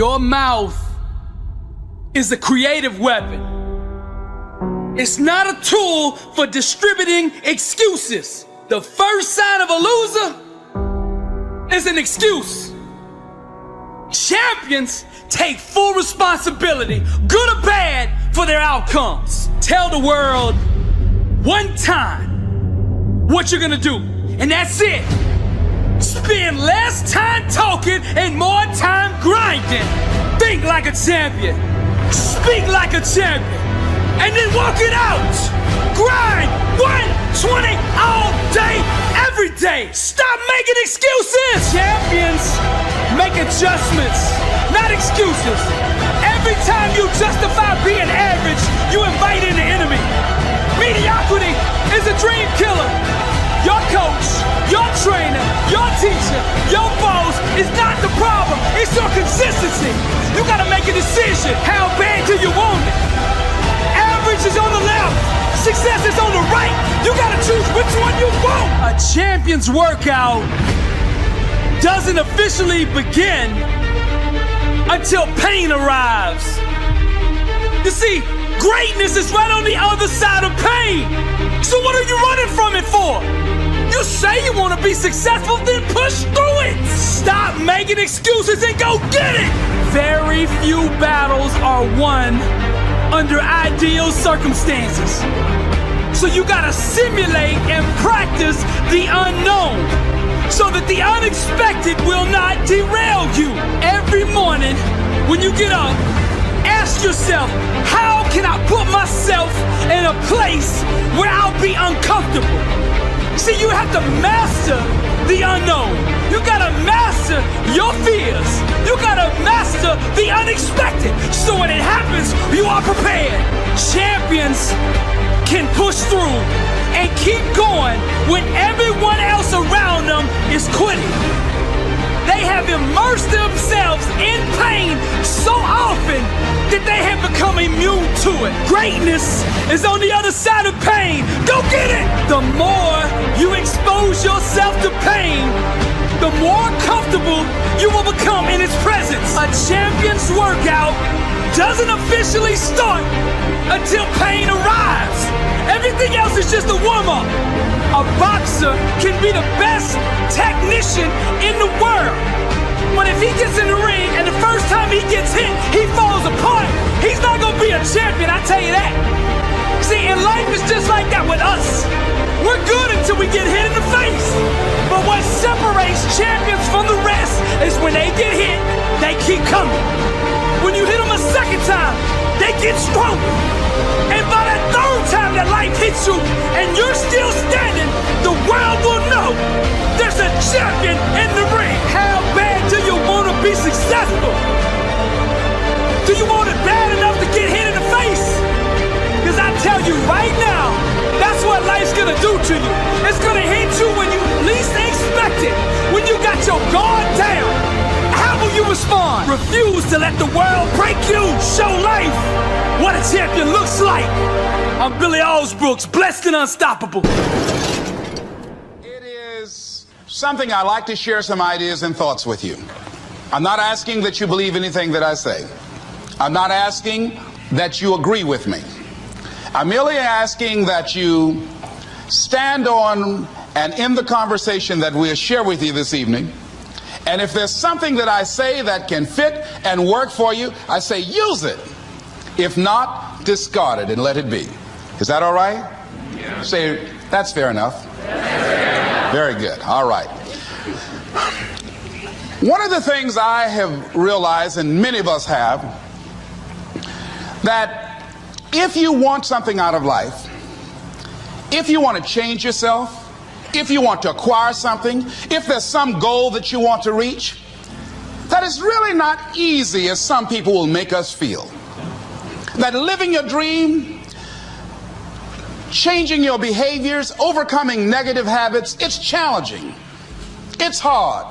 Your mouth is a creative weapon. It's not a tool for distributing excuses. The first sign of a loser is an excuse. Champions take full responsibility, good or bad, for their outcomes. Tell the world one time what you're gonna do, and that's it. Spend less time talking and more time grinding. Think like a champion, speak like a champion, and then walk it out. Grind 120 all day, every day. Stop making excuses. Champions make adjustments, not excuses. Every time you justify being average, you invite in the enemy. Mediocrity is a dream killer. Your coach, your trainer, your teacher, your boss is not the problem. It's your consistency. You gotta make a decision. How bad do you want it? Average is on the left, success is on the right. You gotta choose which one you want. A champion's workout doesn't officially begin until pain arrives. You see, greatness is right on the other side of pain. So what are you running from it for? You say you want to be successful, then push through it. Stop making excuses and go get it. Very few battles are won under ideal circumstances. So you gotta simulate and practice the unknown so that the unexpected will not derail you. Every morning when you get up, ask yourself, how can I put myself in a place where I'll be uncomfortable? See, you have to master the unknown. You gotta master your fears. You gotta master the unexpected. So when it happens, you are prepared. Champions can push through and keep going when everyone else around them is quitting. They have immersed themselves in pain so often that they have become immune to it. Greatness is on the other side of pain. Go get it! The more you expose yourself to pain, the more comfortable you will become in its presence. A champion's workout doesn't officially start until pain arrives. Everything else is just a warm-up. A boxer can be the best technician in the world, but if he gets in the ring and the first time he gets hit, he falls apart, he's not gonna be a champion, I tell you that. See, in life it's just like that with us. We're good until we get hit in the face. But what separates champions from the rest is when they get hit, they keep coming. When you hit them a second time, they get stronger. And by that third time that life hits you and you're still standing, the world will know there's a champion in the ring. How bad do you want to be successful? Do you want it bad enough to get hit in the face? Because I tell you right now, that's what life's gonna do to you. It's gonna hit you when you least expect it. When you got your guard down, how will you respond? Refuse to let the world break you. Show life what a champion looks like. I'm Billy Osbrooks, blessed and unstoppable. It is something I like to share some ideas and thoughts with you. I'm not asking that you believe anything that I say. I'm not asking that you agree with me. I'm merely asking that you stand on and in the conversation that we'll share with you this evening. And if there's something that I say that can fit and work for you, I say use it. If not, discard it and let it be. Is that all right? Yeah. Say, that's fair enough. Very good. All right. One of the things I have realized, and many of us have, that if you want something out of life, if you want to change yourself, if you want to acquire something, if there's some goal that you want to reach, that is really not easy as some people will make us feel. That living your dream, changing your behaviors, overcoming negative habits, it's challenging. It's hard.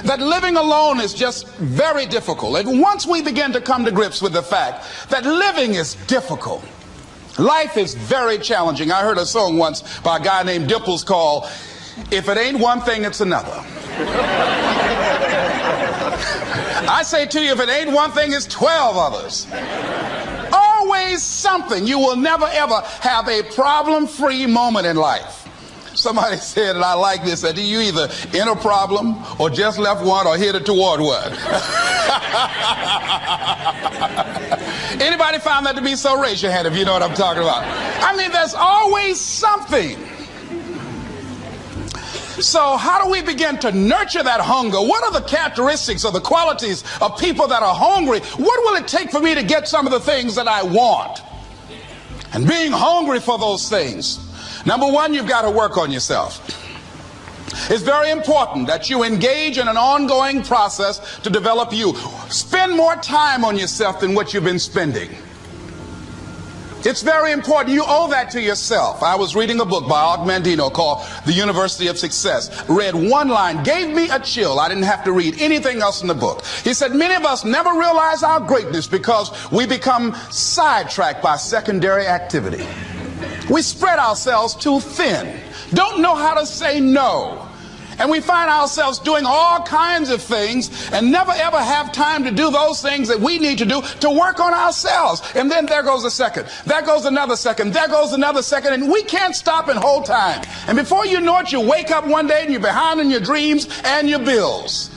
That living alone is just very difficult. And once we begin to come to grips with the fact that living is difficult, life is very challenging. I heard a song once by a guy named Dimples called, "If It Ain't One Thing, It's Another." I say to you, if it ain't one thing, it's 12 others. Always something. You will never ever have a problem-free moment in life. Somebody said, and I like this, that you either in a problem or just left one or headed toward one. Anybody found that to be so? Raise your hand if you know what I'm talking about. I mean, there's always something. So how do we begin to nurture that hunger? What are the characteristics or the qualities of people that are hungry? What will it take for me to get some of the things that I want? And being hungry for those things. Number one, you've got to work on yourself. It's very important that you engage in an ongoing process to develop you. Spend more time on yourself than what you've been spending. It's very important. You owe that to yourself. I was reading a book by Og Mandino called The University of Success. Read one line, gave me a chill. I didn't have to read anything else in the book. He said, many of us never realize our greatness because we become sidetracked by secondary activity. We spread ourselves too thin. Don't know how to say no. And we find ourselves doing all kinds of things and never ever have time to do those things that we need to do to work on ourselves. And then there goes a second. There goes another second. There goes another second. And we can't stop and hold time. And before you know it, you wake up one day and you're behind on your dreams and your bills.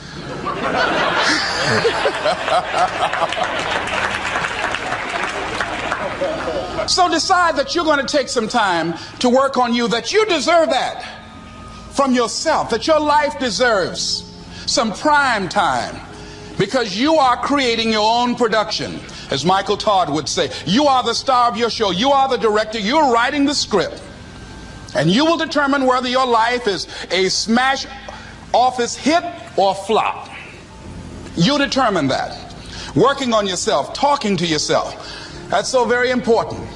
So decide that you're going to take some time to work on you, that you deserve that from yourself, that your life deserves some prime time because you are creating your own production. As Michael Todd would say, you are the star of your show. You are the director. You're writing the script. And you will determine whether your life is a smash office hit or flop. You determine that. Working on yourself, talking to yourself. That's so very important.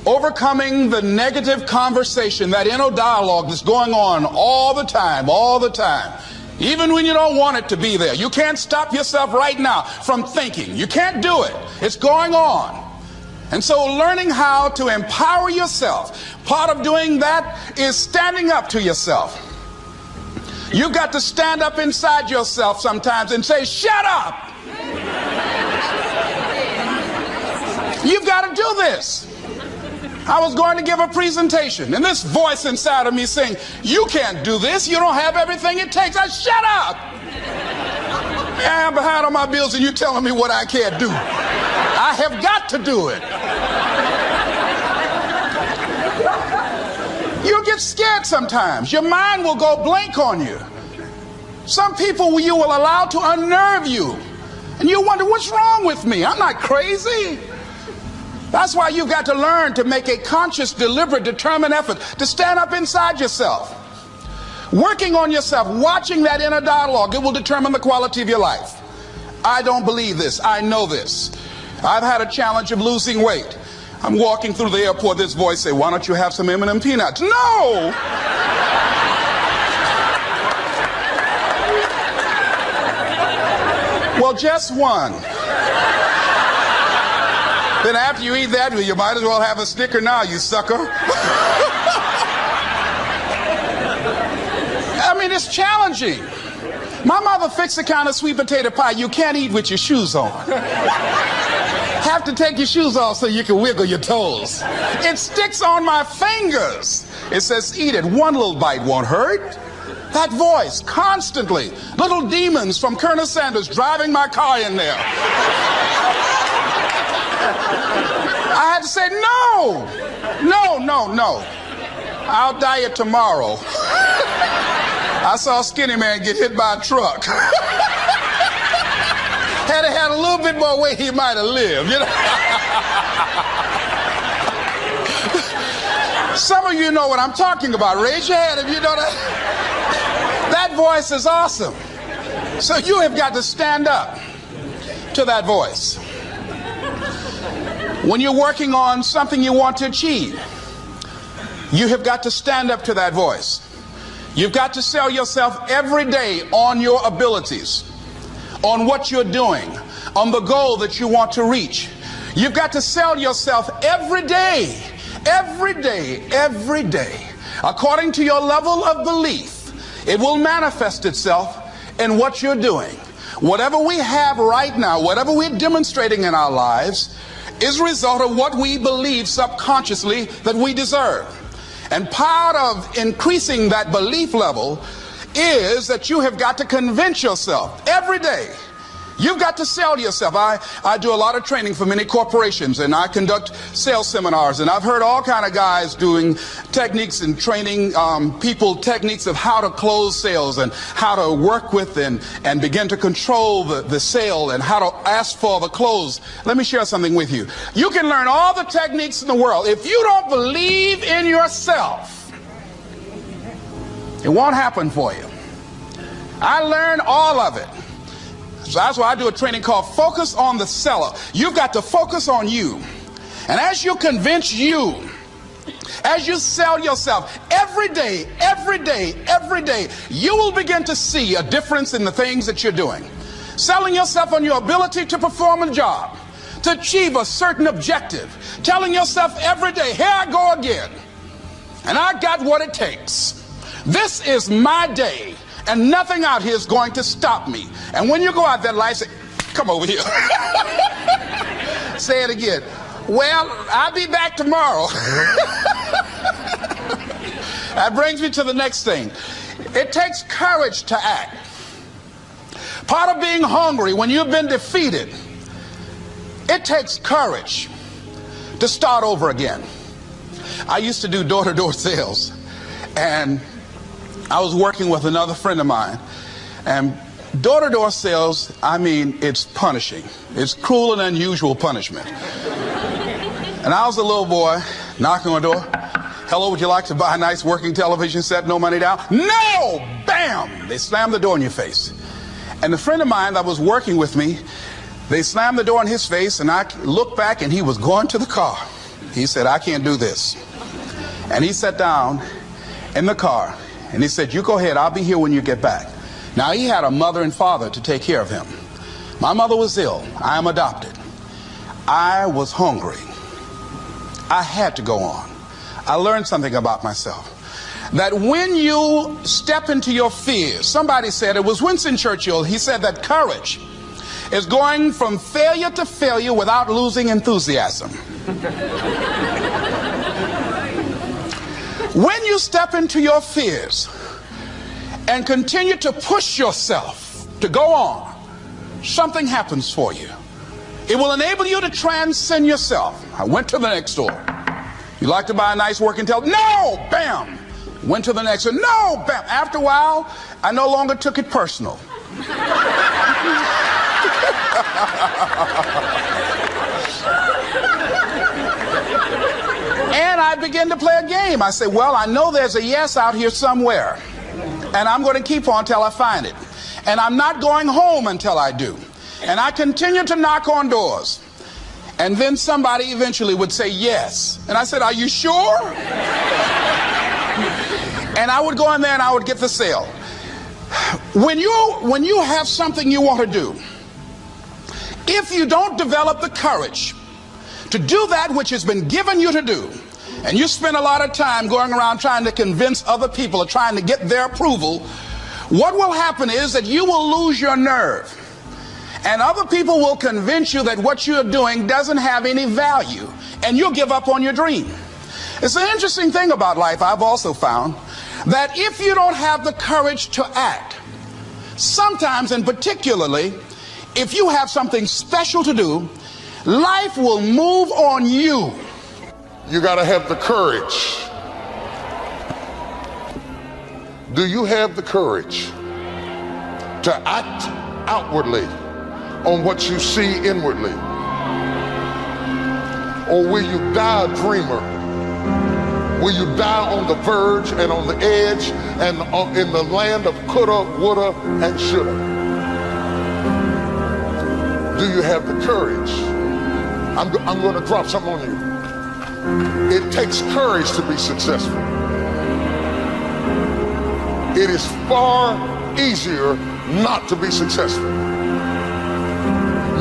Overcoming the negative conversation, that inner dialogue that's going on all the time, even when you don't want it to be there. You can't stop yourself right now from thinking. You can't do it. It's going on. And so learning how to empower yourself, part of doing that is standing up to yourself. You've got to stand up inside yourself sometimes and say, shut up. You've got to do this. I was going to give a presentation, and this voice inside of me saying, you can't do this. You don't have everything it takes. I shut up. I'm behind on my bills, and you're telling me what I can't do. I have got to do it. You'll get scared sometimes. Your mind will go blank on you. Some people you will allow to unnerve you, and you wonder, what's wrong with me? I'm not crazy. That's why you've got to learn to make a conscious, deliberate, determined effort to stand up inside yourself. Working on yourself, watching that inner dialogue, it will determine the quality of your life. I don't believe this. I know this. I've had a challenge of losing weight. I'm walking through the airport, this voice say, why don't you have some M&M peanuts? No! Well, just one. Then after you eat that, you might as well have a Snicker now, you sucker. I mean, it's challenging. My mother fixed the kind of sweet potato pie you can't eat with your shoes on. Have to take your shoes off so you can wiggle your toes. It sticks on my fingers. It says, eat it. One little bite won't hurt. That voice, constantly. Little demons from Colonel Sanders driving my car in there. I had to say, no. I'll diet tomorrow. I saw a skinny man get hit by a truck. Had he had a little bit more weight, he might have lived, you know. Some of you know what I'm talking about. Raise your hand if you know that. That voice is awesome. So you have got to stand up to that voice. When you're working on something you want to achieve, you have got to stand up to that voice. You've got to sell yourself every day on your abilities, on what you're doing, on the goal that you want to reach. You've got to sell yourself every day, according to your level of belief. It will manifest itself in what you're doing. Whatever we have right now, whatever we're demonstrating in our lives, is a result of what we believe subconsciously that we deserve. And part of increasing that belief level is that you have got to convince yourself every day. You've got to sell yourself. I do a lot of training for many corporations, and I conduct sales seminars, and I've heard all kind of guys doing techniques and training people techniques of how to close sales and how to work with and begin to control the sale and how to ask for the close. Let me share something with you. You can learn all the techniques in the world. If you don't believe in yourself, it won't happen for you. I learned all of it. So that's why I do a training called Focus on the Seller. You've got to focus on you. And as you convince you, as you sell yourself every day, you will begin to see a difference in the things that you're doing. Selling yourself on your ability to perform a job, to achieve a certain objective. Telling yourself every day, here I go again. And I got what it takes. This is my day. And nothing out here is going to stop me. And when you go out there, life say, come over here. Say it again. Well, I'll be back tomorrow. That brings me to the next thing. It takes courage to act. Part of being hungry when you've been defeated, it takes courage to start over again. I used to do door-to-door sales, and I was working with another friend of mine, and door-to-door sales, I mean, it's punishing. It's cruel and unusual punishment. And I was a little boy knocking on the door. Hello, would you like to buy a nice working television set? No money down? No! Bam! They slammed the door in your face. And the friend of mine that was working with me, they slammed the door in his face, and I looked back, and he was going to the car. He said, I can't do this. And he sat down in the car. And he said, you go ahead, I'll be here when you get back. Now, he had a mother and father to take care of him. My mother was ill. I am adopted. I was hungry. I had to go on. I learned something about myself. That when you step into your fears, somebody said, it was Winston Churchill, he said that courage is going from failure to failure without losing enthusiasm. When you step into your fears and continue to push yourself to go on, something happens for you. It will enable you to transcend yourself. I went to the next door. You like to buy a nice working television? No! Bam! Went to the next one. No! Bam! After a while, I no longer took it personal. And I began to play a game. I said, well, I know there's a yes out here somewhere. And I'm going to keep on until I find it. And I'm not going home until I do. And I continue to knock on doors. And then somebody eventually would say yes. And I said, are you sure? And I would go in there and I would get the sale. When you have something you want to do, if you don't develop the courage to do that which has been given you to do, and you spend a lot of time going around trying to convince other people or trying to get their approval, what will happen is that you will lose your nerve. And other people will convince you that what you're doing doesn't have any value, and you'll give up on your dream. It's an interesting thing about life, I've also found, that if you don't have the courage to act, sometimes, and particularly, if you have something special to do, life will move on you. You got to have the courage. Do you have the courage to act outwardly on what you see inwardly? Or will you die a dreamer? Will you die on the verge and on the edge and in the land of coulda, woulda, and shoulda? Do you have the courage? I'm going to drop something on you. It takes courage to be successful. It is far easier not to be successful.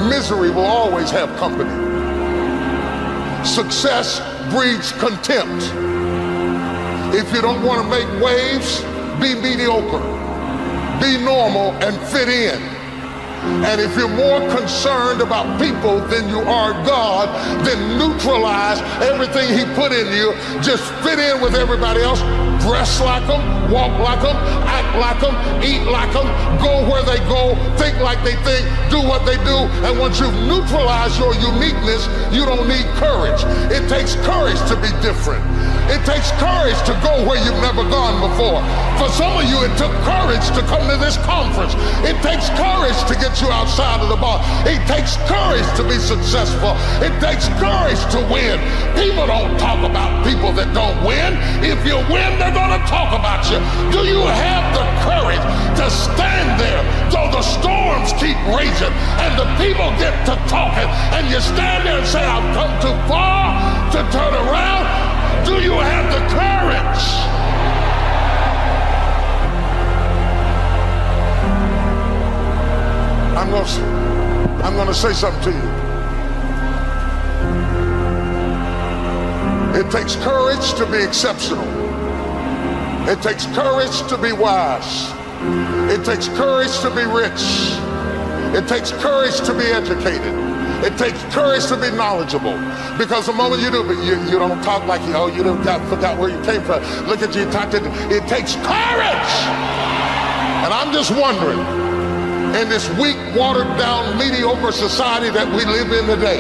Misery will always have company. Success breeds contempt. If you don't want to make waves, be mediocre. Be normal and fit in. And if you're more concerned about people than you are God, then neutralize everything he put in you. Just fit in with everybody else. Dress like them, walk like them, act like them, eat like them, go where they go, think like they think, do what they do. And once you've neutralized your uniqueness, you don't need courage. It takes courage to be different. It takes courage to go where you've never gone before. For some of you, it took courage to come to this conference. It takes courage to get you outside of the bar. It takes courage to be successful. It takes courage to win. People don't talk about people that don't win. If you win, they're going to talk about you. Do you have the courage to stand there though the storms keep raging and the people get to talking and you stand there and say, I've come too far to turn around? Do you have the courage? I'm going to say something to you. It takes courage to be exceptional. It takes courage to be wise. It takes courage to be rich. It takes courage to be educated. It takes courage to be knowledgeable. Because the moment you do, but you don't talk like, oh, you forgot where you came from. Look at you, it takes courage. And I'm just wondering, in this weak, watered down, mediocre society that we live in today,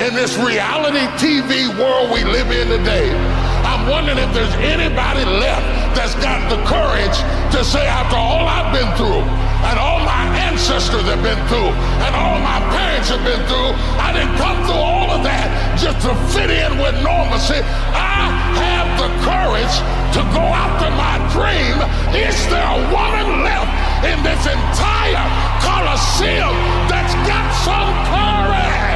in this reality TV world we live in today, I'm wondering if there's anybody left that's got the courage to say, after all I've been through, and all my ancestors have been through, and all my parents have been through, I didn't come through all of that just to fit in with normalcy. I have the courage to go after my dream. Is there a woman left in this entire Coliseum that's got some courage?